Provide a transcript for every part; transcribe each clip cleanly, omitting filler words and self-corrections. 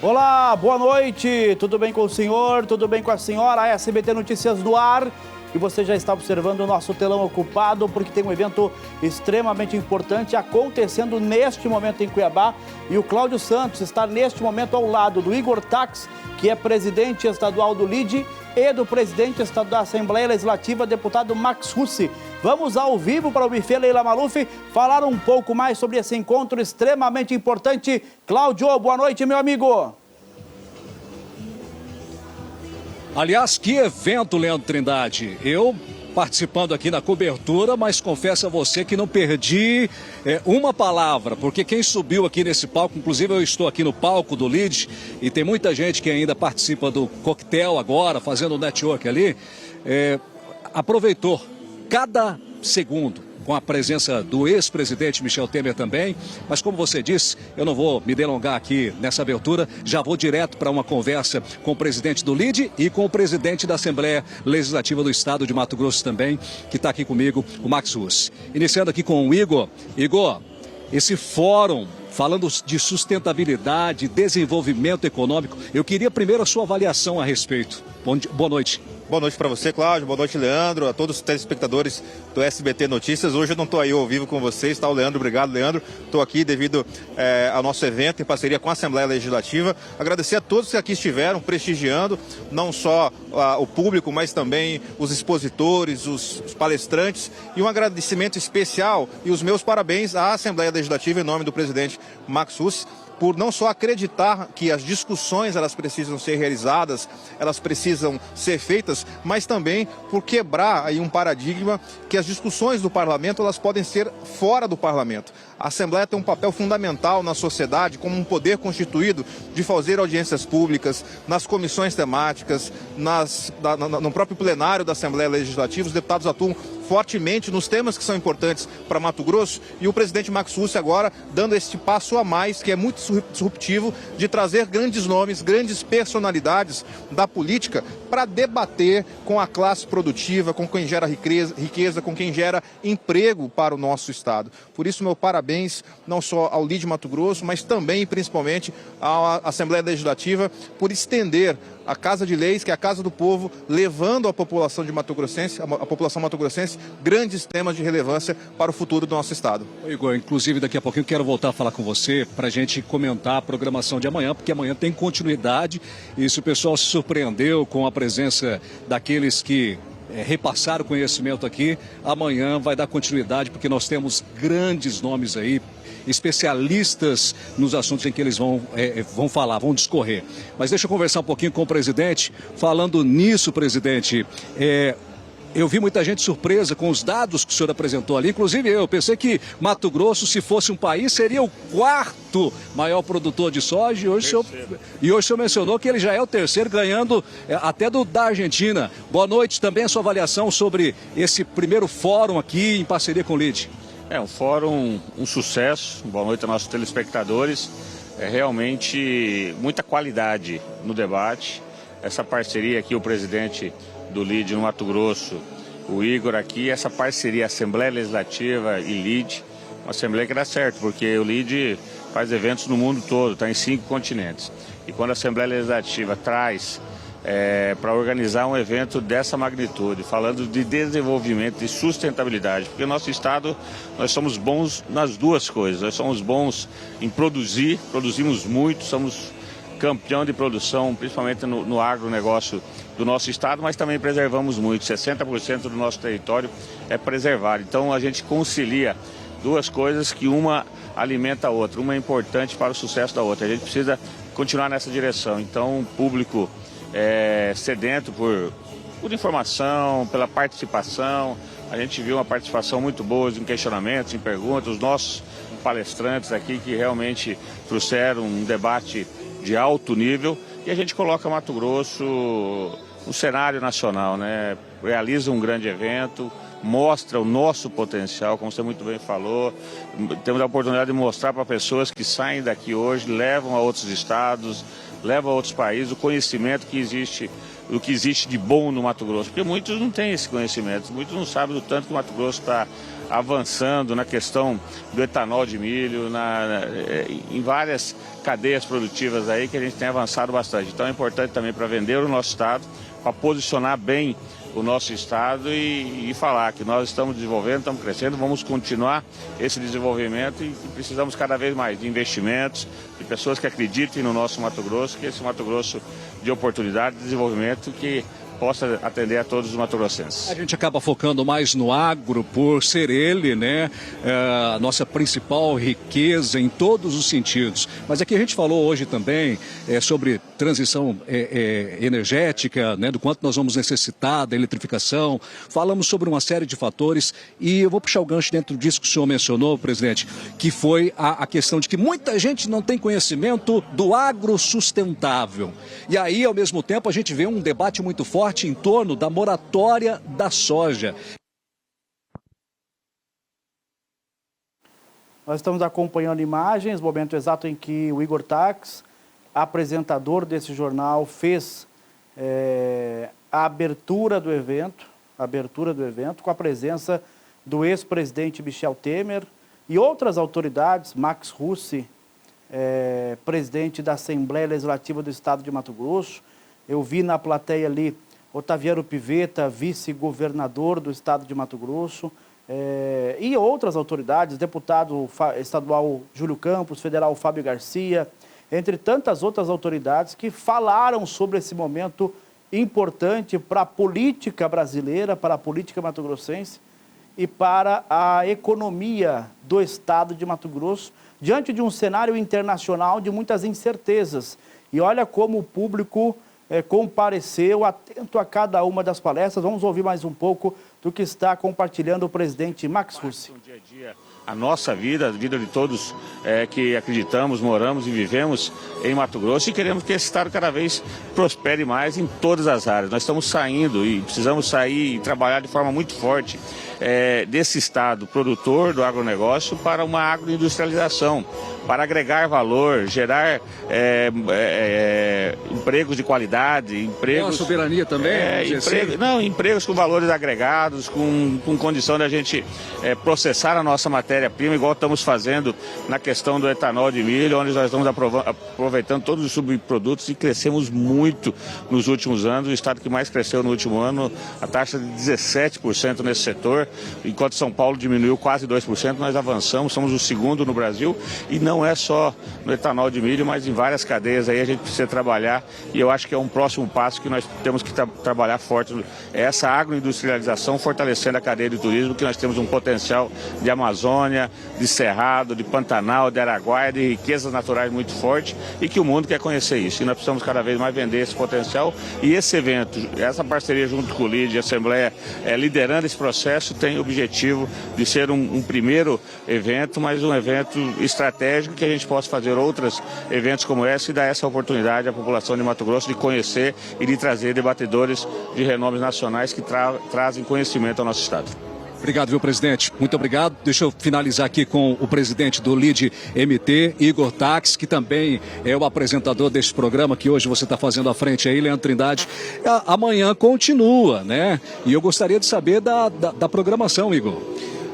Olá, boa noite, tudo bem com o senhor, tudo bem com a senhora? A SBT Notícias no ar. E você já está observando o nosso telão ocupado porque tem um evento extremamente importante acontecendo neste momento em Cuiabá. E o Cláudio Santos está neste momento ao lado do Igor Tax, que é presidente estadual do LIDE, e do presidente estadual da Assembleia Legislativa, deputado Max Russi. Vamos ao vivo para o buffet Leila Maluf falar um pouco mais sobre esse encontro extremamente importante. Cláudio, boa noite, meu amigo. Aliás, que evento, Leandro Trindade. Eu participando aqui na cobertura, mas confesso a você que não perdi uma palavra, porque quem subiu aqui nesse palco, inclusive eu estou aqui no palco do LIDE, e tem muita gente que ainda participa do coquetel agora, fazendo o network ali, aproveitou cada segundo com a presença do ex-presidente Michel Temer também, mas como você disse, eu não vou me delongar aqui nessa abertura, já vou direto para uma conversa com o presidente do LIDE e com o presidente da Assembleia Legislativa do Estado de Mato Grosso também, que está aqui comigo, o Max Russi. Iniciando aqui com o Igor. Igor, esse fórum falando de sustentabilidade, desenvolvimento econômico, eu queria primeiro a sua avaliação a respeito. Boa noite. Boa noite para você, Cláudio. Boa noite, Leandro. A todos os telespectadores do SBT Notícias. Hoje eu não estou aí ao vivo com vocês, tá? O Leandro, obrigado, Leandro. Estou aqui devido ao nosso evento em parceria com a Assembleia Legislativa. Agradecer a todos que aqui estiveram prestigiando, não só o público, mas também os expositores, os palestrantes. E um agradecimento especial e os meus parabéns à Assembleia Legislativa em nome do presidente Max Russi, por não só acreditar que as discussões elas precisam ser realizadas, elas precisam ser feitas, mas também por quebrar aí um paradigma que as discussões do parlamento elas podem ser fora do parlamento. A Assembleia tem um papel fundamental na sociedade como um poder constituído de fazer audiências públicas, nas comissões temáticas, no próprio plenário da Assembleia Legislativa. Os deputados atuam fortemente nos temas que são importantes para Mato Grosso, e o presidente Max Russi agora dando esse passo a mais, que é muito disruptivo, de trazer grandes nomes, grandes personalidades da política para debater com a classe produtiva, com quem gera riqueza, com quem gera emprego para o nosso estado. Por isso, meu parabéns não só ao LIDE Mato Grosso, mas também e principalmente à Assembleia Legislativa por estender a Casa de Leis, que é a Casa do Povo, levando à população mato-grossense, grandes temas de relevância para o futuro do nosso estado. Igor, inclusive daqui a pouquinho quero voltar a falar com você para a gente comentar a programação de amanhã, porque amanhã tem continuidade, e se o pessoal se surpreendeu com a presença daqueles que repassaram o conhecimento aqui, amanhã vai dar continuidade, porque nós temos grandes nomes aí, especialistas nos assuntos em que eles vão falar, vão discorrer. Mas deixa eu conversar um pouquinho com o presidente. Falando nisso, presidente, eu vi muita gente surpresa com os dados que o senhor apresentou ali. Inclusive eu pensei que Mato Grosso, se fosse um país, seria o quarto maior produtor de soja. E hoje o senhor mencionou que ele já é o terceiro, ganhando até da Argentina. Boa noite, também a sua avaliação sobre esse primeiro fórum aqui em parceria com o LIDE. É um fórum, um sucesso. Boa noite aos nossos telespectadores. É realmente muita qualidade no debate. Essa parceria aqui, o presidente do LIDE no Mato Grosso, o Igor aqui, essa parceria Assembleia Legislativa e LIDE, uma assembleia que dá certo, porque o LIDE faz eventos no mundo todo, está em 5 continentes. E quando a Assembleia Legislativa traz para organizar um evento dessa magnitude, falando de desenvolvimento e sustentabilidade, porque no nosso estado nós somos bons nas duas coisas, nós somos bons em produzir, produzimos muito, somos campeão de produção, principalmente no agronegócio do nosso estado, mas também preservamos muito, 60% do nosso território é preservado. Então a gente concilia duas coisas que uma alimenta a outra, uma é importante para o sucesso da outra. A gente precisa continuar nessa direção. Então o público sedento por informação, pela participação. A gente viu uma participação muito boa em questionamentos, em perguntas, os nossos palestrantes aqui que realmente trouxeram um debate de alto nível, e a gente coloca Mato Grosso no cenário nacional, né? Realiza um grande evento, mostra o nosso potencial, como você muito bem falou. Temos a oportunidade de mostrar para pessoas que saem daqui hoje, levam a outros estados, levam a outros países o conhecimento que existe, o que existe de bom no Mato Grosso, porque muitos não têm esse conhecimento, muitos não sabem do tanto que o Mato Grosso está avançando na questão do etanol de milho, em várias cadeias produtivas aí que a gente tem avançado bastante. Então é importante também para vender o nosso estado, para posicionar bem o nosso estado e falar que nós estamos desenvolvendo, estamos crescendo, vamos continuar esse desenvolvimento e precisamos cada vez mais de investimentos, de pessoas que acreditem no nosso Mato Grosso, que esse Mato Grosso de oportunidade, de desenvolvimento que possa atender a todos os mato-grossenses. A gente acaba focando mais no agro por ser ele, né, a nossa principal riqueza em todos os sentidos. Mas aqui a gente falou hoje também sobre transição energética, né, do quanto nós vamos necessitar da eletrificação. Falamos sobre uma série de fatores e eu vou puxar o gancho dentro disso que o senhor mencionou, presidente, que foi a questão de que muita gente não tem conhecimento do agro sustentável. E aí, ao mesmo tempo, a gente vê um debate muito forte em torno da moratória da soja. Nós estamos acompanhando imagens, momento exato em que o Igor Tax, apresentador desse jornal, fez a abertura do evento com a presença do ex-presidente Michel Temer e outras autoridades, Max Russi, presidente da Assembleia Legislativa do Estado de Mato Grosso. Eu vi na plateia ali Otaviano Pivetta, vice-governador do Estado de Mato Grosso, e outras autoridades, deputado estadual Júlio Campos, federal Fábio Garcia, entre tantas outras autoridades que falaram sobre esse momento importante para a política brasileira, para a política mato-grossense e para a economia do Estado de Mato Grosso, diante de um cenário internacional de muitas incertezas. E olha como o público compareceu atento a cada uma das palestras. Vamos ouvir mais um pouco do que está compartilhando o presidente Max Russi. Dia a dia, a nossa vida, a vida de todos que acreditamos, moramos e vivemos em Mato Grosso e queremos que esse estado cada vez prospere mais em todas as áreas. Nós estamos saindo e precisamos sair e trabalhar de forma muito forte desse estado produtor do agronegócio para uma agroindustrialização, para agregar valor, gerar empregos de qualidade, empregos... A soberania também? Empregos com valores agregados, com condição de a gente processar a nossa matéria-prima, igual estamos fazendo na questão do etanol de milho, onde nós estamos aproveitando todos os subprodutos e crescemos muito nos últimos anos. O estado que mais cresceu no último ano, a taxa de 17% nesse setor, enquanto São Paulo diminuiu quase 2%, nós avançamos, somos o segundo no Brasil e não é só no etanol de milho, mas em várias cadeias aí a gente precisa trabalhar e eu acho que é um próximo passo que nós temos que trabalhar forte, essa agroindustrialização, fortalecendo a cadeia de turismo, que nós temos um potencial de Amazônia, de Cerrado, de Pantanal, de Araguaia, de riquezas naturais muito forte e que o mundo quer conhecer isso. E nós precisamos cada vez mais vender esse potencial e esse evento, essa parceria junto com o LIDE e a Assembleia liderando esse processo tem o objetivo de ser um primeiro evento, mas um evento estratégico que a gente possa fazer outros eventos como esse e dar essa oportunidade à população de Mato Grosso de conhecer e de trazer debatedores de renomes nacionais que trazem conhecimento ao nosso estado. Obrigado, viu, presidente? Muito obrigado. Deixa eu finalizar aqui com o presidente do LIDE MT, Igor Tax, que também é o apresentador deste programa que hoje você está fazendo à frente aí, Leandro Trindade. Amanhã continua, né? E eu gostaria de saber da programação, Igor.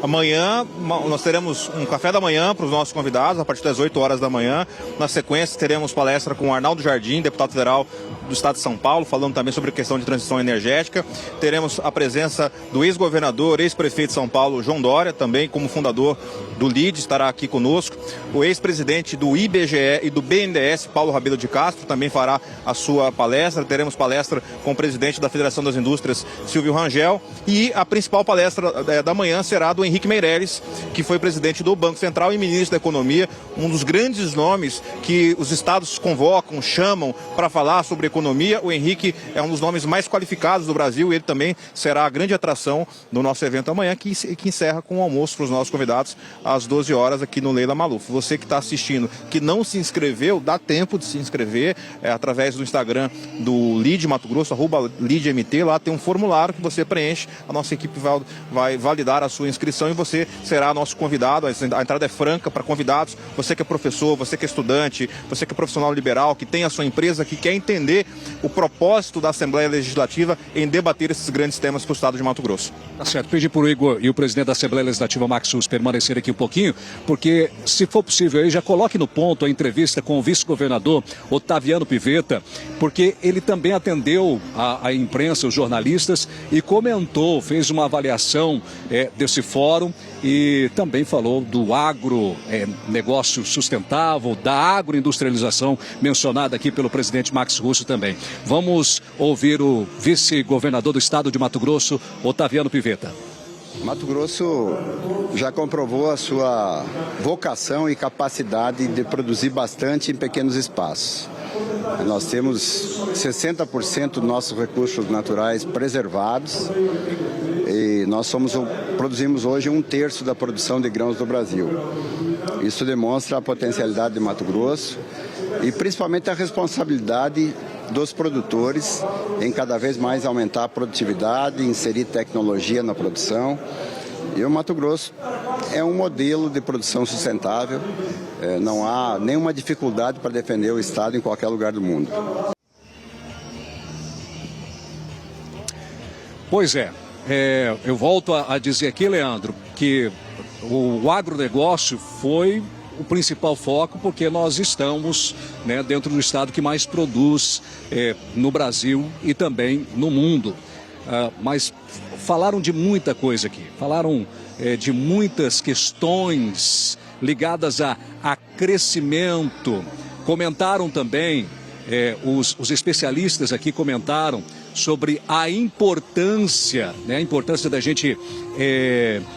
Amanhã nós teremos um café da manhã para os nossos convidados, a partir das 8 horas da manhã. Na sequência teremos palestra com o Arnaldo Jardim, deputado federal do estado de São Paulo, falando também sobre a questão de transição energética. Teremos a presença do ex-governador, ex-prefeito de São Paulo, João Dória, também como fundador do LIDE, estará aqui conosco. O ex-presidente do IBGE e do BNDES, Paulo Rabelo de Castro, também fará a sua palestra. Teremos palestra com o presidente da Federação das Indústrias, Silvio Rangel. E a principal palestra da manhã será do Henrique Meirelles, que foi presidente do Banco Central e ministro da Economia, um dos grandes nomes que os estados convocam, chamam para falar sobre economia. O Henrique é um dos nomes mais qualificados do Brasil e ele também será a grande atração do nosso evento amanhã, que encerra com o almoço para os nossos convidados às 12 horas aqui no Leila Maluf. Você que está assistindo, que não se inscreveu, dá tempo de se inscrever através do Instagram do LIDE Mato Grosso, @LIDEMT. Lá tem um formulário que você preenche, a nossa equipe vai validar a sua inscrição e você será nosso convidado. A entrada é franca para convidados. Você que é professor, você que é estudante, você que é profissional liberal, que tem a sua empresa, que quer entender o propósito da Assembleia Legislativa em debater esses grandes temas para o estado de Mato Grosso. Tá certo. Pedi para o Igor e o presidente da Assembleia Legislativa, Max Russo, permanecer aqui um pouquinho, porque, se for possível, aí já coloque no ponto a entrevista com o vice-governador Otaviano Pivetta, porque ele também atendeu a imprensa, os jornalistas, e comentou, fez uma avaliação desse fórum e também falou do agronegócio sustentável, da agroindustrialização mencionada aqui pelo presidente Max Russo também. Vamos ouvir o vice-governador do estado de Mato Grosso, Otaviano Pivetta. Mato Grosso já comprovou a sua vocação e capacidade de produzir bastante em pequenos espaços. Nós temos 60% dos nossos recursos naturais preservados e nós produzimos hoje 1/3 da produção de grãos do Brasil. Isso demonstra a potencialidade de Mato Grosso e principalmente a responsabilidade dos produtores em cada vez mais aumentar a produtividade, inserir tecnologia na produção. E o Mato Grosso é um modelo de produção sustentável, não há nenhuma dificuldade para defender o estado em qualquer lugar do mundo. Pois eu volto a dizer aqui, Leandro, que o agronegócio foi o principal foco, porque nós estamos dentro do estado que mais produz no Brasil e também no mundo. Mas falaram de muita coisa aqui, falaram de muitas questões ligadas a crescimento. Comentaram também, os especialistas aqui comentaram sobre a importância da gente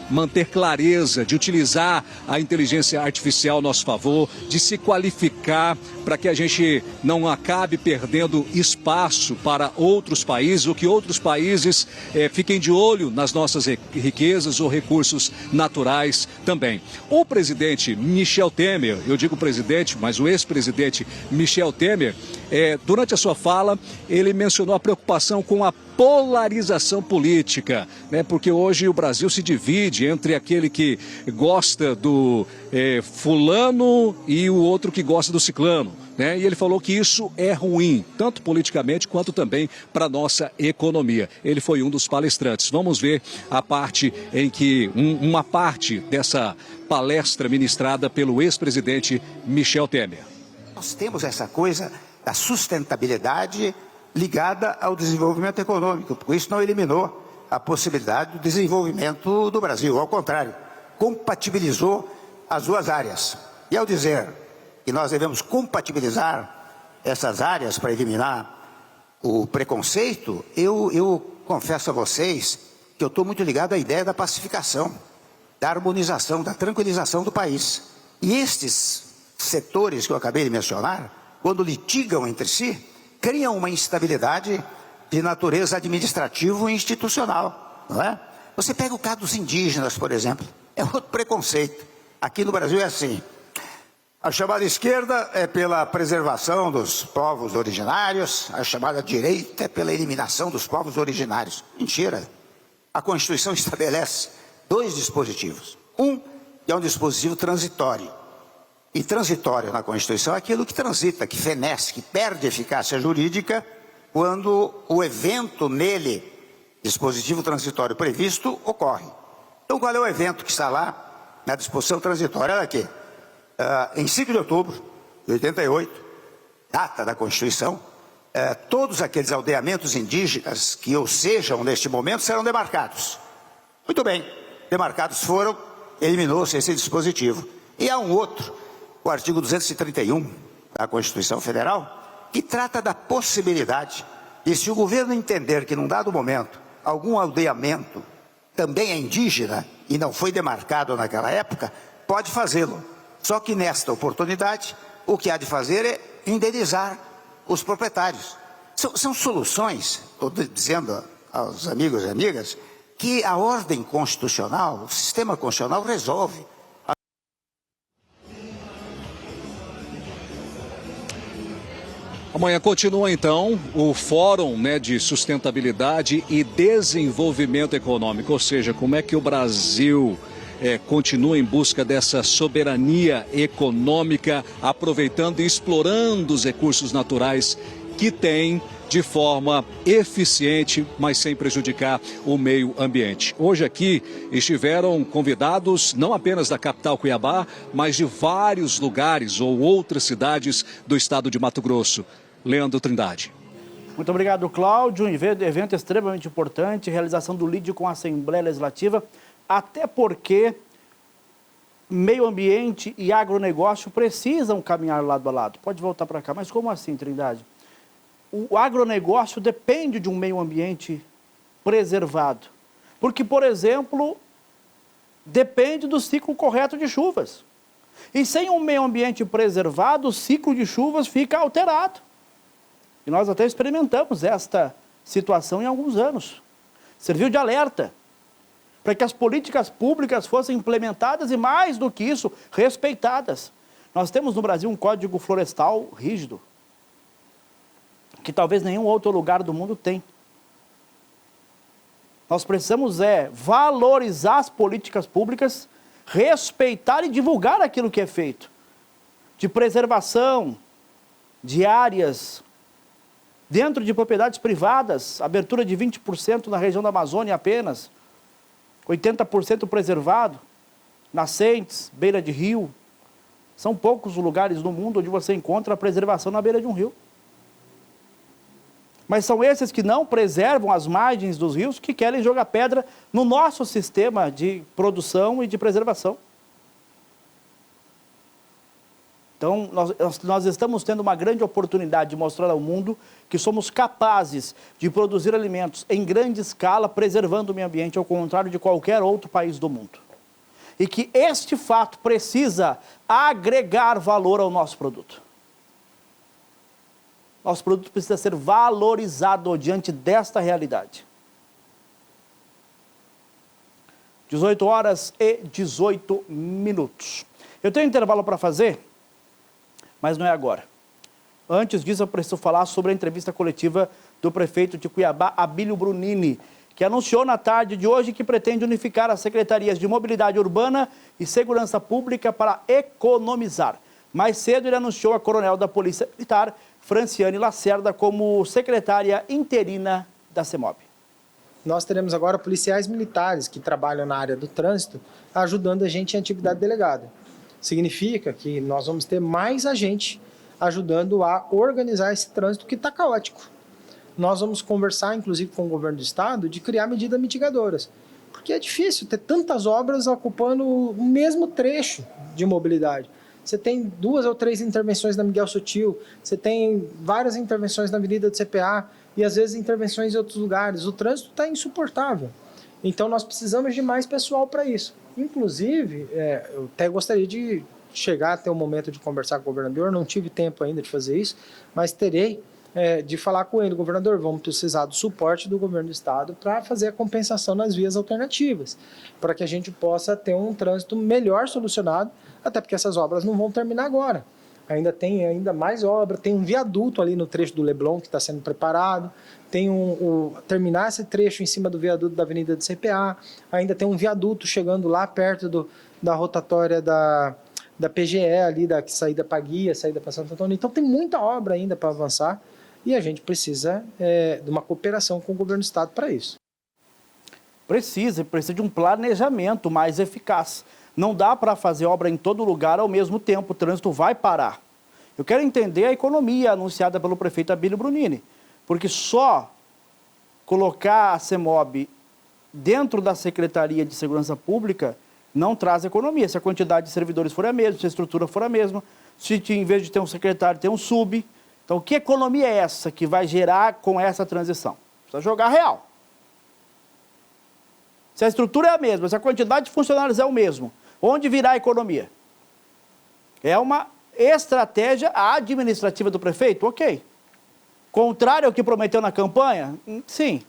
manter clareza, de utilizar a inteligência artificial a nosso favor, de se qualificar para que a gente não acabe perdendo espaço para outros países, ou que outros países fiquem de olho nas nossas riquezas ou recursos naturais também. O presidente Michel Temer, eu digo presidente, mas o ex-presidente Michel Temer, durante a sua fala, ele mencionou a preocupação com a polarização política, porque hoje o Brasil se divide entre aquele que gosta do fulano e o outro que gosta do ciclano. E ele falou que isso é ruim, tanto politicamente quanto também para a nossa economia. Ele foi um dos palestrantes. Vamos ver a parte em que, uma parte dessa palestra ministrada pelo ex-presidente Michel Temer. Nós temos essa coisa da sustentabilidade ligada ao desenvolvimento econômico, porque isso não eliminou a possibilidade do desenvolvimento do Brasil, ao contrário, compatibilizou as duas áreas. E ao dizer que nós devemos compatibilizar essas áreas para eliminar o preconceito, eu confesso a vocês que eu estou muito ligado à ideia da pacificação, da harmonização, da tranquilização do país. E estes setores que eu acabei de mencionar, quando litigam entre si, criam uma instabilidade de natureza administrativa e institucional, não é? Você pega o caso dos indígenas, por exemplo, é outro preconceito. Aqui no Brasil é assim, a chamada esquerda é pela preservação dos povos originários, a chamada direita é pela eliminação dos povos originários. Mentira. A Constituição estabelece 2 dispositivos. Um, que é um dispositivo transitório. E transitório na Constituição é aquilo que transita, que fenece, que perde eficácia jurídica quando o evento nele, dispositivo transitório previsto, ocorre. Então qual é o evento que está lá na disposição transitória? Olha aqui, em 5 de outubro de 88, data da Constituição, todos aqueles aldeamentos indígenas que ou sejam neste momento serão demarcados. Muito bem, demarcados foram, eliminou-se esse dispositivo. E há um outro, o artigo 231 da Constituição Federal, que trata da possibilidade de, se o governo entender que num dado momento algum aldeamento também é indígena, e não foi demarcado naquela época, pode fazê-lo. Só que nesta oportunidade, o que há de fazer é indenizar os proprietários. São soluções, estou dizendo aos amigos e amigas, que a ordem constitucional, o sistema constitucional resolve. Amanhã continua, então, o Fórum, né, de Sustentabilidade e Desenvolvimento Econômico, ou seja, como é que o Brasil continua em busca dessa soberania econômica, aproveitando e explorando os recursos naturais que tem de forma eficiente, mas sem prejudicar o meio ambiente. Hoje aqui estiveram convidados não apenas da capital Cuiabá, mas de vários lugares ou outras cidades do estado de Mato Grosso. Leandro Trindade. Muito obrigado, Cláudio. Um evento extremamente importante, realização do LIDE com a Assembleia Legislativa, até porque meio ambiente e agronegócio precisam caminhar lado a lado. Pode voltar para cá, mas como assim, Trindade? O agronegócio depende de um meio ambiente preservado. Porque, por exemplo, depende do ciclo correto de chuvas. E sem um meio ambiente preservado, o ciclo de chuvas fica alterado. E nós até experimentamos esta situação em alguns anos. Serviu de alerta para que as políticas públicas fossem implementadas e, mais do que isso, respeitadas. Nós temos no Brasil um código florestal rígido, que talvez nenhum outro lugar do mundo tem. Nós precisamos valorizar as políticas públicas, respeitar e divulgar aquilo que é feito, de preservação de áreas dentro de propriedades privadas, abertura de 20% na região da Amazônia apenas, 80% preservado, nascentes, beira de rio. São poucos os lugares no mundo onde você encontra a preservação na beira de um rio. Mas são esses que não preservam as margens dos rios que querem jogar pedra no nosso sistema de produção e de preservação. Então, nós estamos tendo uma grande oportunidade de mostrar ao mundo que somos capazes de produzir alimentos em grande escala, preservando o meio ambiente, ao contrário de qualquer outro país do mundo. E que este fato precisa agregar valor ao nosso produto. Nosso produto precisa ser valorizado diante desta realidade. 18 horas e 18 minutos. Eu tenho um intervalo para fazer, mas não é agora. Antes disso, eu preciso falar sobre a entrevista coletiva do prefeito de Cuiabá, Abílio Brunini, que anunciou na tarde de hoje que pretende unificar as secretarias de Mobilidade Urbana e Segurança Pública para economizar. Mais cedo, ele anunciou a coronel da Polícia Militar, Franciane Lacerda, como secretária interina da CEMOB. Nós teremos agora policiais militares que trabalham na área do trânsito, ajudando a gente em atividade delegada. Significa que nós vamos ter mais agente ajudando a organizar esse trânsito que está caótico. Nós vamos conversar, inclusive, com o governo do estado, de criar medidas mitigadoras. Porque é difícil ter tantas obras ocupando o mesmo trecho de mobilidade. Você tem 2 ou 3 intervenções na Miguel Sutil, você tem várias intervenções na Avenida do CPA e às vezes intervenções em outros lugares. O trânsito está insuportável. Então nós precisamos de mais pessoal para isso. Inclusive, eu até gostaria de chegar até o momento de conversar com o governador, não tive tempo ainda de fazer isso, mas terei de falar com ele, governador, vamos precisar do suporte do governo do estado para fazer a compensação nas vias alternativas, para que a gente possa ter um trânsito melhor solucionado, até porque essas obras não vão terminar agora. Tem mais obra, tem um viaduto ali no trecho do Leblon que está sendo preparado, tem terminar esse trecho em cima do viaduto da Avenida do CPA, ainda tem um viaduto chegando lá perto da rotatória da PGE ali, da saída para Guia, saída para Santo Antônio. Então tem muita obra ainda para avançar e a gente precisa de uma cooperação com o governo do estado para isso. Precisa de um planejamento mais eficaz. Não dá para fazer obra em todo lugar ao mesmo tempo, o trânsito vai parar. Eu quero entender a economia anunciada pelo prefeito Abílio Brunini, porque só colocar a CEMOB dentro da Secretaria de Segurança Pública não traz economia. Se a quantidade de servidores for a mesma, se a estrutura for a mesma, se em vez de ter um secretário, ter um sub. Então, que economia é essa que vai gerar com essa transição? Precisa jogar real. Se a estrutura é a mesma, se a quantidade de funcionários é o mesmo, onde virá a economia? É uma estratégia administrativa do prefeito? Ok. Contrário ao que prometeu na campanha? Sim.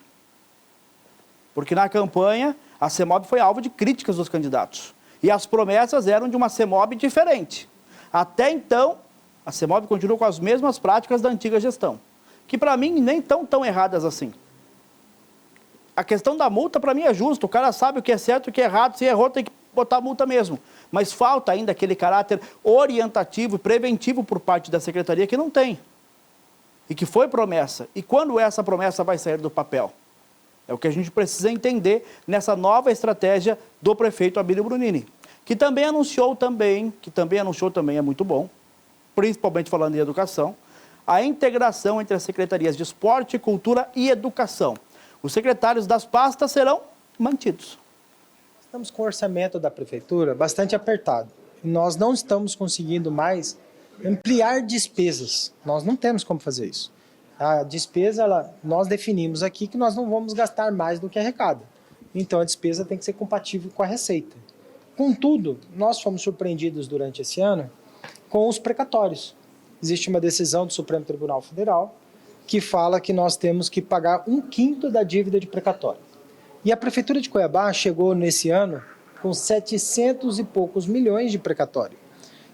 Porque na campanha, a CEMOB foi alvo de críticas dos candidatos. E as promessas eram de uma CEMOB diferente. Até então, a CEMOB continua com as mesmas práticas da antiga gestão, que para mim nem tão erradas assim. A questão da multa para mim é justa, o cara sabe o que é certo e o que é errado, se errou tem que botar multa mesmo. Mas falta ainda aquele caráter orientativo e preventivo por parte da secretaria que não tem. E que foi promessa. E quando essa promessa vai sair do papel? É o que a gente precisa entender nessa nova estratégia do prefeito Abílio Brunini, que também anunciou é muito bom, principalmente falando em educação, a integração entre as secretarias de esporte, cultura e educação. Os secretários das pastas serão mantidos. Estamos com o orçamento da prefeitura bastante apertado. Nós não estamos conseguindo mais ampliar despesas. Nós não temos como fazer isso. A despesa, nós definimos aqui que nós não vamos gastar mais do que arrecada. Então a despesa tem que ser compatível com a receita. Contudo, nós fomos surpreendidos durante esse ano com os precatórios. Existe uma decisão do Supremo Tribunal Federal que fala que nós temos que pagar 1/5 da dívida de precatório. E a Prefeitura de Cuiabá chegou nesse ano com 700 e poucos milhões de precatório.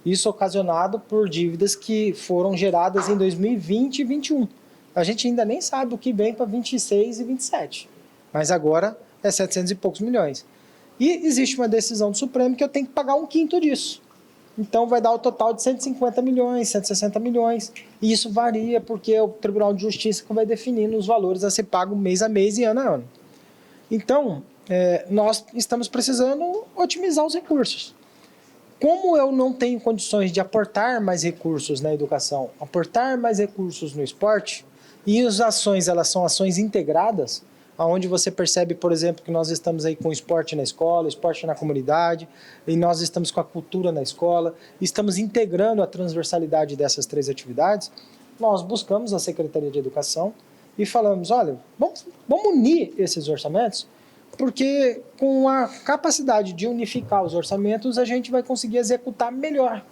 Isso ocasionado por dívidas que foram geradas em 2020 e 2021. A gente ainda nem sabe o que vem para 26 e 27, mas agora é 700 e poucos milhões. E existe uma decisão do Supremo que eu tenho que pagar 1/5 disso. Então vai dar o total de 150 milhões, 160 milhões. E isso varia porque é o Tribunal de Justiça que vai definindo os valores a ser pago mês a mês e ano a ano. Então, nós estamos precisando otimizar os recursos. Como eu não tenho condições de aportar mais recursos na educação, aportar mais recursos no esporte, e as ações, elas são ações integradas, onde você percebe, por exemplo, que nós estamos aí com esporte na escola, esporte na comunidade, e nós estamos com a cultura na escola, estamos integrando a transversalidade dessas 3 atividades, nós buscamos a Secretaria de Educação e falamos, olha, vamos unir esses orçamentos, porque com a capacidade de unificar os orçamentos, a gente vai conseguir executar melhor.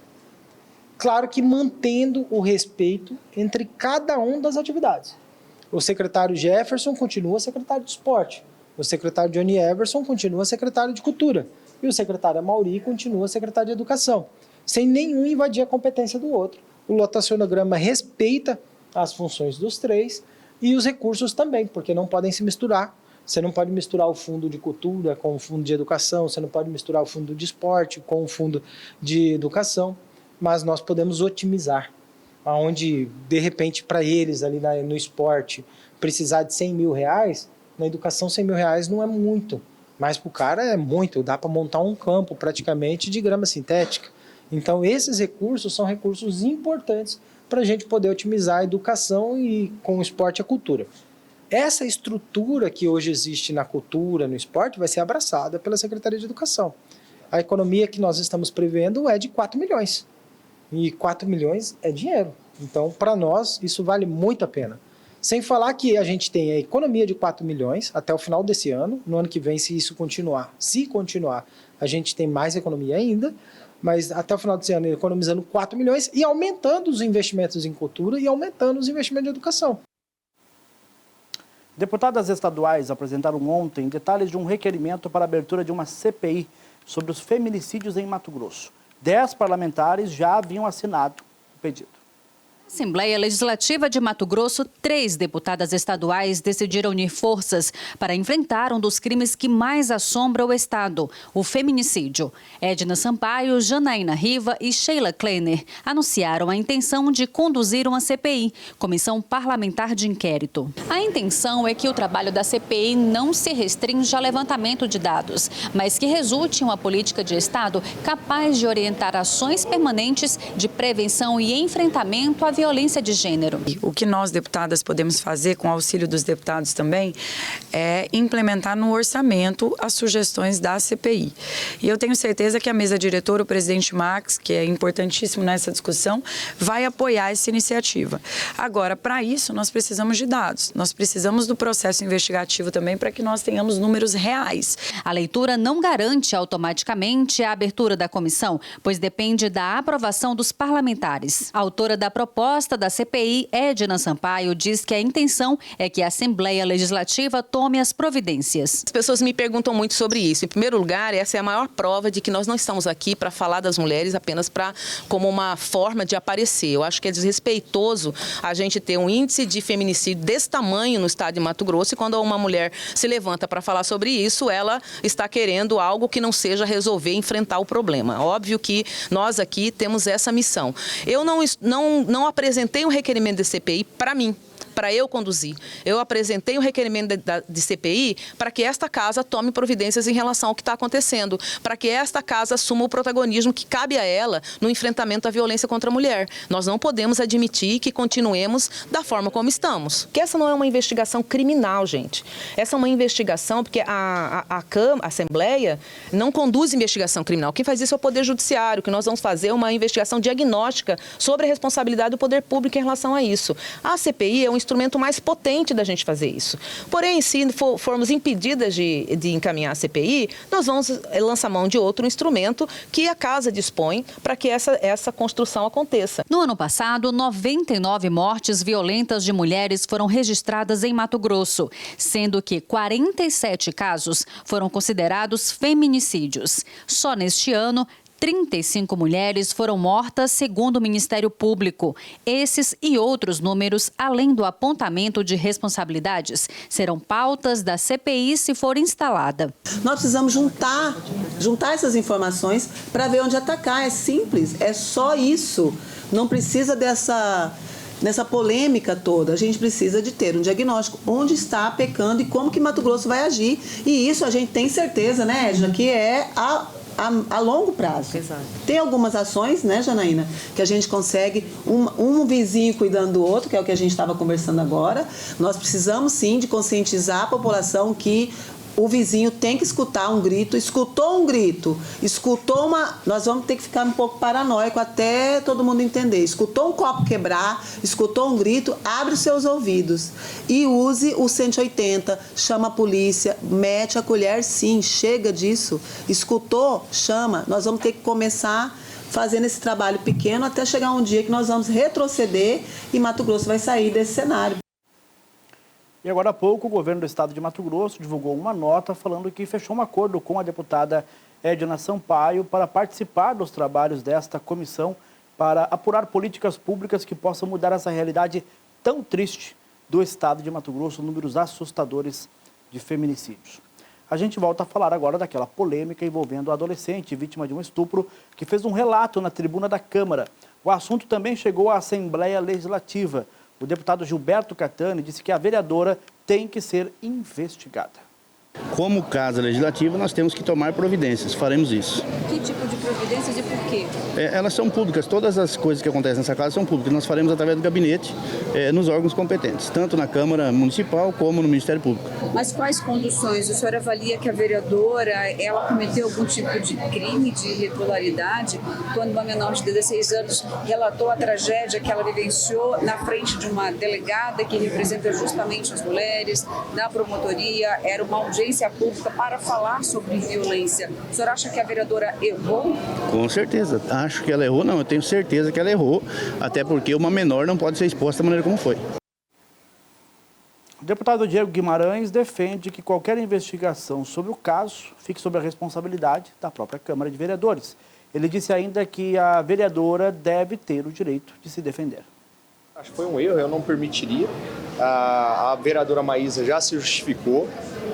Claro que mantendo o respeito entre cada uma das atividades. O secretário Jefferson continua secretário de esporte, o secretário Johnny Everson continua secretário de cultura e o secretário Amauri continua secretário de educação, sem nenhum invadir a competência do outro. O lotacionograma respeita as funções dos 3 e os recursos também, porque não podem se misturar. Você não pode misturar o fundo de cultura com o fundo de educação, você não pode misturar o fundo de esporte com o fundo de educação, mas nós podemos otimizar. Onde, de repente, para eles ali no esporte, precisar de 100 mil reais, na educação 100 mil reais não é muito, mas para o cara é muito, dá para montar um campo praticamente de grama sintética. Então esses recursos são recursos importantes para a gente poder otimizar a educação e com o esporte e a cultura. Essa estrutura que hoje existe na cultura, no esporte, vai ser abraçada pela Secretaria de Educação. A economia que nós estamos prevendo é de 4 milhões. E 4 milhões é dinheiro. Então, para nós, isso vale muito a pena. Sem falar que a gente tem a economia de 4 milhões até o final desse ano. No ano que vem, se continuar, a gente tem mais economia ainda. Mas até o final desse ano, economizando 4 milhões e aumentando os investimentos em cultura e aumentando os investimentos em educação. Deputadas estaduais apresentaram ontem detalhes de um requerimento para a abertura de uma CPI sobre os feminicídios em Mato Grosso. 10 parlamentares já haviam assinado o pedido. Na Assembleia Legislativa de Mato Grosso, 3 deputadas estaduais decidiram unir forças para enfrentar um dos crimes que mais assombra o Estado, o feminicídio. Edna Sampaio, Janaína Riva e Sheila Kleiner anunciaram a intenção de conduzir uma CPI, Comissão Parlamentar de Inquérito. A intenção é que o trabalho da CPI não se restrinja ao levantamento de dados, mas que resulte em uma política de Estado capaz de orientar ações permanentes de prevenção e enfrentamento à violência de gênero. O que nós, deputadas, podemos fazer, com o auxílio dos deputados também, é implementar no orçamento as sugestões da CPI. E eu tenho certeza que a mesa diretora, o presidente Max, que é importantíssimo nessa discussão, vai apoiar essa iniciativa. Agora, para isso, nós precisamos de dados. Nós precisamos do processo investigativo também para que nós tenhamos números reais. A leitura não garante automaticamente a abertura da comissão, pois depende da aprovação dos parlamentares. A autora da proposta da CPI, Edna Sampaio, diz que a intenção é que a Assembleia Legislativa tome as providências. As pessoas me perguntam muito sobre isso. Em primeiro lugar, essa é a maior prova de que nós não estamos aqui para falar das mulheres apenas como uma forma de aparecer. Eu acho que é desrespeitoso a gente ter um índice de feminicídio desse tamanho no estado de Mato Grosso e quando uma mulher se levanta para falar sobre isso, ela está querendo algo que não seja resolver, enfrentar o problema. Óbvio que nós aqui temos essa missão. Eu não apresentei um requerimento de CPI para mim, para eu conduzir. Eu apresentei um requerimento de CPI para que esta casa tome providências em relação ao que está acontecendo, para que esta casa assuma o protagonismo que cabe a ela no enfrentamento à violência contra a mulher. Nós não podemos admitir que continuemos da forma como estamos. Porque essa não é uma investigação criminal, gente. Essa é uma investigação porque a Assembleia não conduz investigação criminal. Quem faz isso é o Poder Judiciário, que nós vamos fazer uma investigação diagnóstica sobre a responsabilidade do Poder Público em relação a isso. A CPI é um instrumento mais potente da gente fazer isso. Porém, se formos impedidas de encaminhar a CPI, nós vamos lançar mão de outro instrumento que a Casa dispõe para que essa construção aconteça. No ano passado, 99 mortes violentas de mulheres foram registradas em Mato Grosso, sendo que 47 casos foram considerados feminicídios. Só neste ano, 35 mulheres foram mortas, segundo o Ministério Público. Esses e outros números, além do apontamento de responsabilidades, serão pautas da CPI se for instalada. Nós precisamos juntar essas informações para ver onde atacar. É simples, é só isso. Não precisa nessa polêmica toda, a gente precisa de ter um diagnóstico, onde está pecando e como que Mato Grosso vai agir. E isso a gente tem certeza, né, Edna, que é a longo prazo. Exato. Tem algumas ações, né, Janaína, que a gente consegue, um vizinho cuidando do outro, que é o que a gente estava conversando agora. Nós precisamos, sim, de conscientizar a população que o vizinho tem que escutar um grito, escutou um grito, nós vamos ter que ficar um pouco paranoico até todo mundo entender. Escutou um copo quebrar, escutou um grito, abre os seus ouvidos e use o 180, chama a polícia, mete a colher, sim, chega disso. Escutou, chama, nós vamos ter que começar fazendo esse trabalho pequeno até chegar um dia que nós vamos retroceder e Mato Grosso vai sair desse cenário. E agora há pouco, o governo do estado de Mato Grosso divulgou uma nota falando que fechou um acordo com a deputada Edna Sampaio para participar dos trabalhos desta comissão para apurar políticas públicas que possam mudar essa realidade tão triste do estado de Mato Grosso, números assustadores de feminicídios. A gente volta a falar agora daquela polêmica envolvendo a adolescente vítima de um estupro que fez um relato na tribuna da Câmara. O assunto também chegou à Assembleia Legislativa. O deputado Gilberto Catani disse que a vereadora tem que ser investigada. Como Casa Legislativa, nós temos que tomar providências, faremos isso. Que tipo de providências e por quê? Elas são públicas, todas as coisas que acontecem nessa casa são públicas. Nós faremos através do gabinete, nos órgãos competentes, tanto na Câmara Municipal como no Ministério Público. Mas quais conduções? O senhor avalia que a vereadora, ela cometeu algum tipo de crime, de irregularidade, quando uma menor de 16 anos relatou a tragédia que ela vivenciou na frente de uma delegada que representa justamente as mulheres, na promotoria, era uma audiência pública para falar sobre violência. O senhor acha que a vereadora errou? Com certeza. Acho que ela errou, não. Eu tenho certeza que ela errou, até porque uma menor não pode ser exposta da maneira como foi. O deputado Diego Guimarães defende que qualquer investigação sobre o caso fique sob a responsabilidade da própria Câmara de Vereadores. Ele disse ainda que a vereadora deve ter o direito de se defender. Acho que foi um erro, eu não permitiria. A vereadora Maísa já se justificou.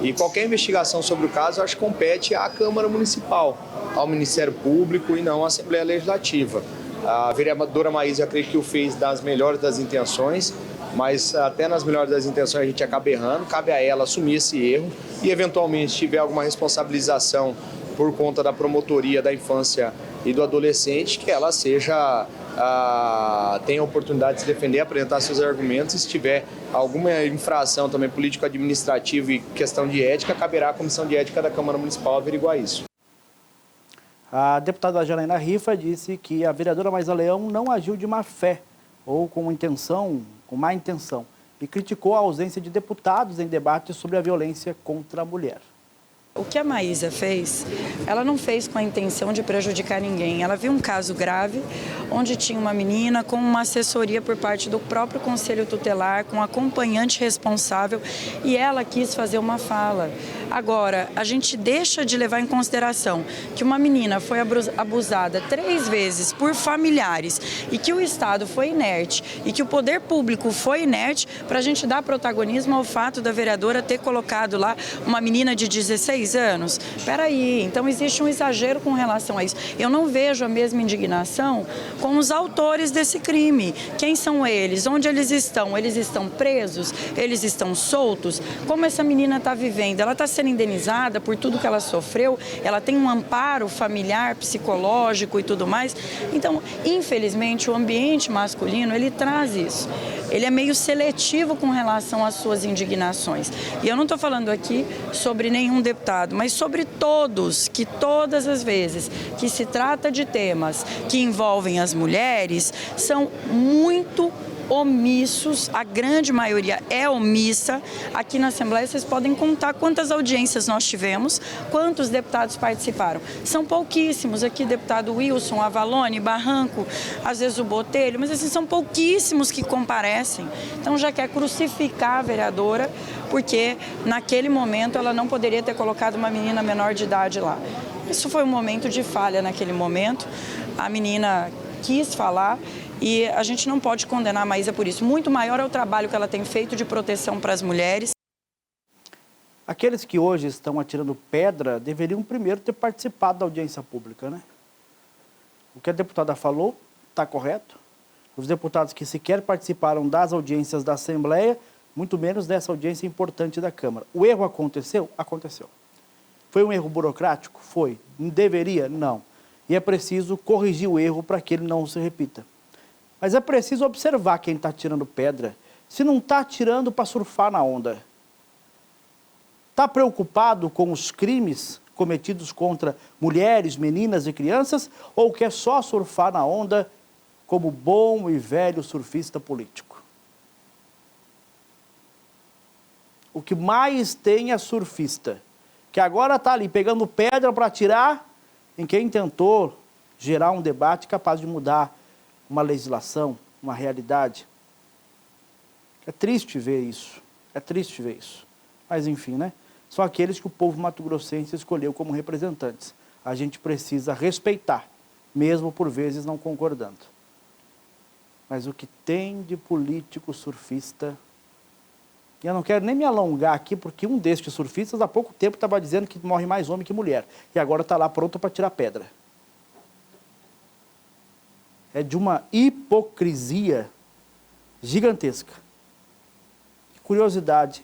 E qualquer investigação sobre o caso, acho que compete à Câmara Municipal, ao Ministério Público e não à Assembleia Legislativa. A vereadora Maísa, eu acredito que o fez das melhores das intenções, mas até nas melhores das intenções a gente acaba errando, cabe a ela assumir esse erro e, eventualmente, se tiver alguma responsabilização por conta da promotoria da infância e do adolescente, que ela seja tenha a oportunidade de se defender, apresentar seus argumentos. Se tiver alguma infração também político-administrativa e questão de ética, caberá à Comissão de Ética da Câmara Municipal averiguar isso. A deputada Janaína Rifa disse que a vereadora Maísa Leão não agiu de má fé ou com má intenção, e criticou a ausência de deputados em debates sobre a violência contra a mulher. O que a Maísa fez, ela não fez com a intenção de prejudicar ninguém. Ela viu um caso grave, onde tinha uma menina com uma assessoria por parte do próprio Conselho Tutelar, com um acompanhante responsável, e ela quis fazer uma fala. Agora, a gente deixa de levar em consideração que uma menina foi abusada 3 vezes por familiares e que o Estado foi inerte e que o poder público foi inerte para a gente dar protagonismo ao fato da vereadora ter colocado lá uma menina de 16 anos. Espera aí, então existe um exagero com relação a isso. Eu não vejo a mesma indignação com os autores desse crime. Quem são eles? Onde eles estão? Eles estão presos? Eles estão soltos? Como essa menina está vivendo? Ela está sendo indenizada por tudo que ela sofreu? Ela tem um amparo familiar, psicológico e tudo mais? Então, infelizmente, o ambiente masculino, ele traz isso. Ele é meio seletivo com relação às suas indignações. E eu não estou falando aqui sobre nenhum deputado, mas sobre todos, que todas as vezes que se trata de temas que envolvem as mulheres, são muito omissos, a grande maioria é omissa. Aqui na Assembleia vocês podem contar quantas audiências nós tivemos, quantos deputados participaram. São pouquíssimos, aqui deputado Wilson, Avalone, Barranco, às vezes o Botelho, mas assim, são pouquíssimos que comparecem. Então já quer crucificar a vereadora, porque naquele momento ela não poderia ter colocado uma menina menor de idade lá. Isso foi um momento de falha naquele momento, a menina quis falar, e a gente não pode condenar a Maísa por isso. Muito maior é o trabalho que ela tem feito de proteção para as mulheres. Aqueles que hoje estão atirando pedra deveriam primeiro ter participado da audiência pública, né? O que a deputada falou está correto. Os deputados que sequer participaram das audiências da Assembleia, muito menos dessa audiência importante da Câmara. O erro aconteceu? Aconteceu. Foi um erro burocrático? Foi. Deveria? Não. E é preciso corrigir o erro para que ele não se repita. Mas é preciso observar quem está tirando pedra. Se não está tirando para surfar na onda. Está preocupado com os crimes cometidos contra mulheres, meninas e crianças? Ou quer só surfar na onda como bom e velho surfista político? O que mais tem é surfista, que agora está ali pegando pedra para atirar em quem tentou gerar um debate capaz de mudar uma legislação, uma realidade. É triste ver isso, Mas enfim, né? São aqueles que o povo mato-grossense escolheu como representantes. A gente precisa respeitar, mesmo por vezes não concordando. Mas o que tem de político surfista... E eu não quero nem me alongar aqui, porque um destes surfistas há pouco tempo estava dizendo que morre mais homem que mulher. E agora está lá pronto para tirar pedra. É de uma hipocrisia gigantesca. Curiosidade,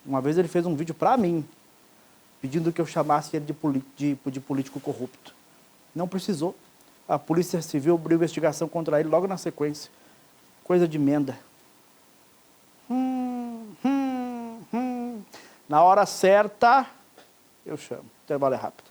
uma vez ele fez um vídeo para mim, pedindo que eu chamasse ele de político corrupto. Não precisou. A Polícia Civil abriu investigação contra ele logo na sequência. Coisa de emenda. Na hora certa, eu chamo. O intervalo é rápido.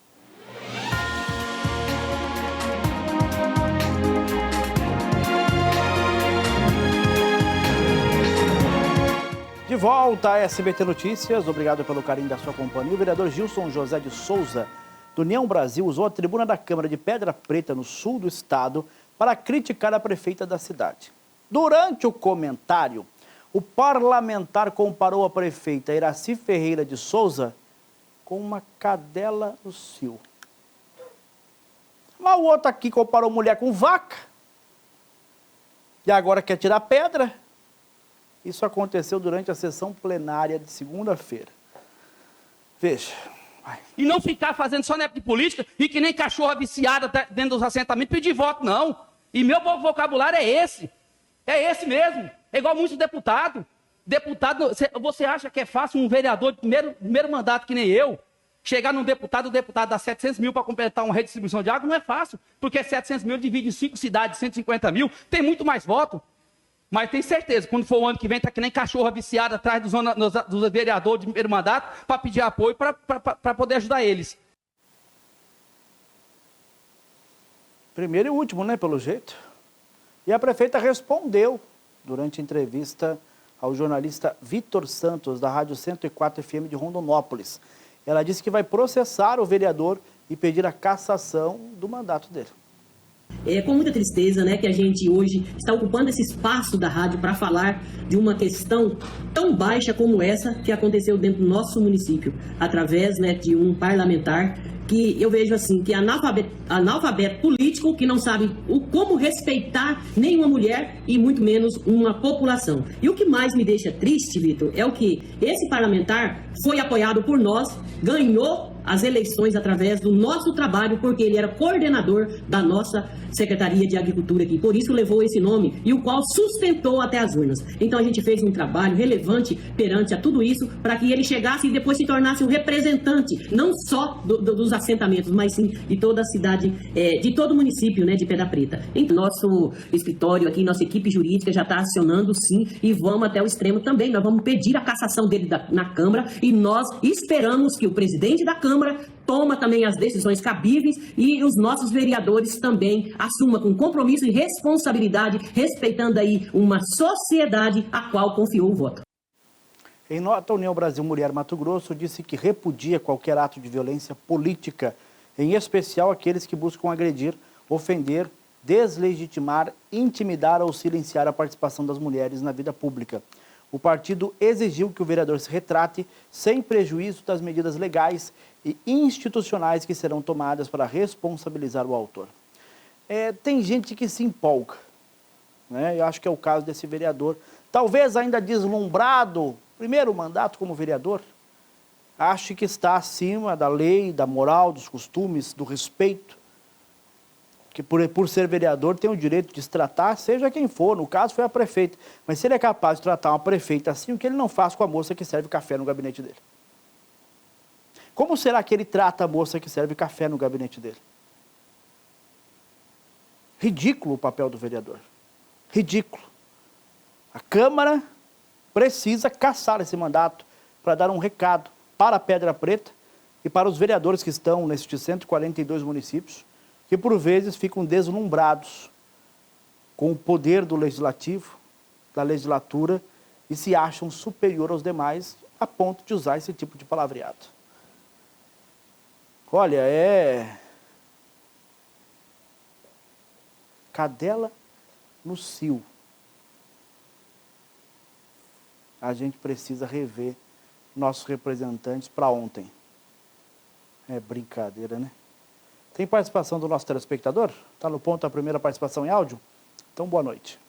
De volta a SBT Notícias, obrigado pelo carinho da sua companhia. O vereador Gilson José de Souza, do União Brasil, usou a tribuna da Câmara de Pedra Preta, no sul do estado, para criticar a prefeita da cidade. Durante o comentário, o parlamentar comparou a prefeita Iraci Ferreira de Souza com uma cadela no cio. Mas o outro aqui comparou mulher com vaca. E agora quer tirar pedra. Isso aconteceu durante a sessão plenária de segunda-feira. Veja. Vai. E não ficar fazendo só neto de política e que nem cachorra viciada dentro dos assentamentos pedir voto, não. E meu vocabulário é esse. É esse mesmo. É igual muitos deputados. Deputado, você acha que é fácil um vereador de primeiro mandato que nem eu Chegar num deputado, o deputado dá 700 mil para completar uma redistribuição de água, não é fácil, porque 700 mil divide em 5 cidades, 150 mil, tem muito mais voto. Mas tem certeza, quando for o ano que vem, tá que nem cachorro viciado atrás dos vereadores de primeiro mandato para pedir apoio para poder ajudar eles. Primeiro e último, né, pelo jeito. E a prefeita respondeu durante a entrevista ao jornalista Vitor Santos, da Rádio 104 FM de Rondonópolis. Ela disse que vai processar o vereador e pedir a cassação do mandato dele. É com muita tristeza, né, que a gente hoje está ocupando esse espaço da rádio para falar de uma questão tão baixa como essa que aconteceu dentro do nosso município, através, né, de um parlamentar que eu vejo assim, que é analfabeto político, que não sabe como respeitar nenhuma mulher e muito menos uma população. E o que mais me deixa triste, Vitor, é o que esse parlamentar foi apoiado por nós, ganhou as eleições através do nosso trabalho, porque ele era coordenador da nossa Secretaria de Agricultura aqui. Por isso levou esse nome e o qual sustentou até as urnas. Então a gente fez um trabalho relevante perante a tudo isso para que ele chegasse e depois se tornasse um representante, não só dos assentamentos, mas sim de toda a cidade, de todo o município, né, de Pedra Preta. Então, nosso escritório aqui, nossa equipe jurídica já está acionando sim e vamos até o extremo também. Nós vamos pedir a cassação dele na Câmara e nós esperamos que o presidente da Câmara toma também as decisões cabíveis e os nossos vereadores também assumam com compromisso e responsabilidade, respeitando aí uma sociedade a qual confiou o voto. Em nota, a União Brasil Mulher Mato Grosso disse que repudia qualquer ato de violência política, em especial aqueles que buscam agredir, ofender, deslegitimar, intimidar ou silenciar a participação das mulheres na vida pública. O partido exigiu que o vereador se retrate sem prejuízo das medidas legais e institucionais que serão tomadas para responsabilizar o autor. Tem gente que se empolga, né? Eu acho que é o caso desse vereador, talvez ainda deslumbrado, primeiro mandato como vereador, acho que está acima da lei, da moral, dos costumes, do respeito, que por ser vereador tem o direito de se tratar, seja quem for, no caso foi a prefeita, mas se ele é capaz de tratar uma prefeita assim, o que ele não faz com a moça que serve café no gabinete dele? Como será que ele trata a moça que serve café no gabinete dele? Ridículo o papel do vereador. Ridículo. A Câmara precisa cassar esse mandato para dar um recado para a Pedra Preta e para os vereadores que estão nestes 142 municípios, que por vezes ficam deslumbrados com o poder do legislativo, da legislatura, e se acham superior aos demais a ponto de usar esse tipo de palavreado. Olha, cadela no cio. A gente precisa rever nossos representantes para ontem. É brincadeira, né? Tem participação do nosso telespectador? Está no ponto a primeira participação em áudio? Então, boa noite.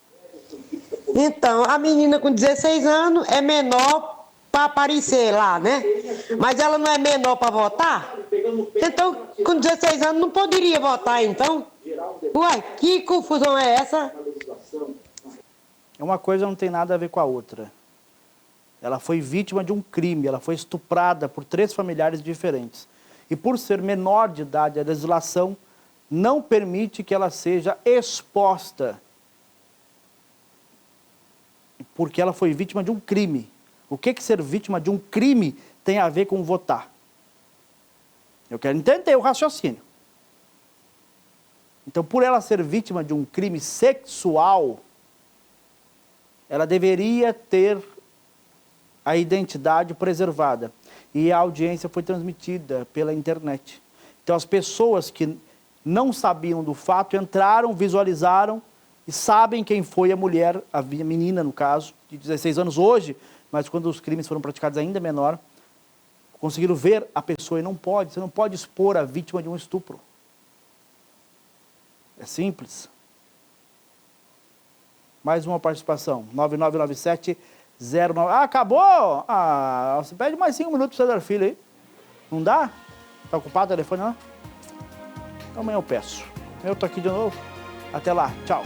Então, a menina com 16 anos é menor para aparecer lá, né? Mas ela não é menor para votar? Então, com 16 anos não poderia votar, então? Uai, que confusão é essa? Uma coisa não tem nada a ver com a outra. Ela foi vítima de um crime, ela foi estuprada por 3 familiares diferentes. E por ser menor de idade, a legislação não permite que ela seja exposta. Porque ela foi vítima de um crime. O que ser vítima de um crime tem a ver com votar? Eu quero entender o raciocínio. Então, por ela ser vítima de um crime sexual, ela deveria ter a identidade preservada. E a audiência foi transmitida pela internet. Então, as pessoas que não sabiam do fato entraram, visualizaram e sabem quem foi a mulher, a menina, no caso, de 16 anos hoje, mas quando os crimes foram praticados ainda menor, conseguiram ver a pessoa e você não pode expor a vítima de um estupro. É simples. Mais uma participação, 9997-09. Ah, acabou? Ah, você pede mais 5 minutos para você dar filho aí. Não dá? Está ocupado o telefone, não? Então amanhã eu peço. Eu tô aqui de novo. Até lá. Tchau.